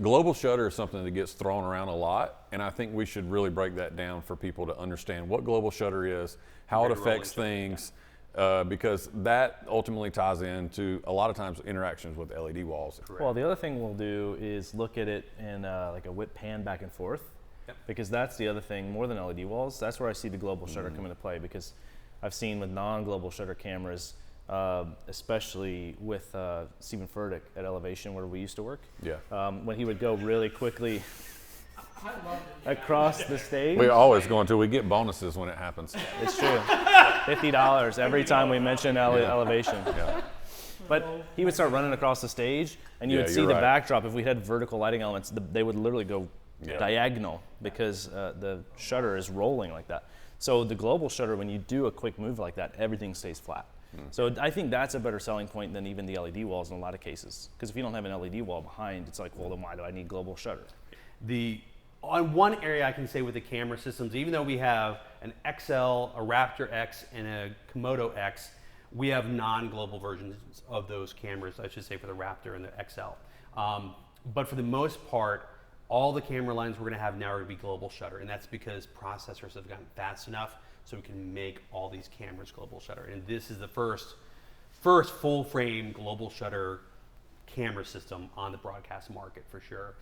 Global shutter is something that gets thrown around a lot, and I think we should really break that down for people to understand what global shutter is, how it affects things, because that ultimately ties into a lot of times interactions with LED walls. Correct. Well, the other thing we'll do is look at it in like a whip pan back and forth, because that's the other thing, more than LED walls, that's where I see the global shutter come into play, because I've seen with non-global shutter cameras, especially with Stephen Furtick at Elevation where we used to work, when he would go really quickly across the stage. We always go until we get bonuses when it happens. It's true. $50 every time we mention Elevation. Yeah. But he would start running across the stage, and you would see you're the right. backdrop. If we had vertical lighting elements, they would literally go diagonal because the shutter is rolling like that. So the global shutter, when you do a quick move like that, everything stays flat. So I think that's a better selling point than even the LED walls in a lot of cases. Because if you don't have an LED wall behind, it's like, well, then why do I need global shutter? On one area I can say with the camera systems, even though we have an XL, a Raptor X, and a Komodo X, we have non-global versions of those cameras, I should say, for the Raptor and the XL. But for the most part, all the camera lines we're going to have now are going to be global shutter, and that's because processors have gotten fast enough so we can make all these cameras global shutter. And this is the first full frame global shutter camera system on the broadcast market for sure.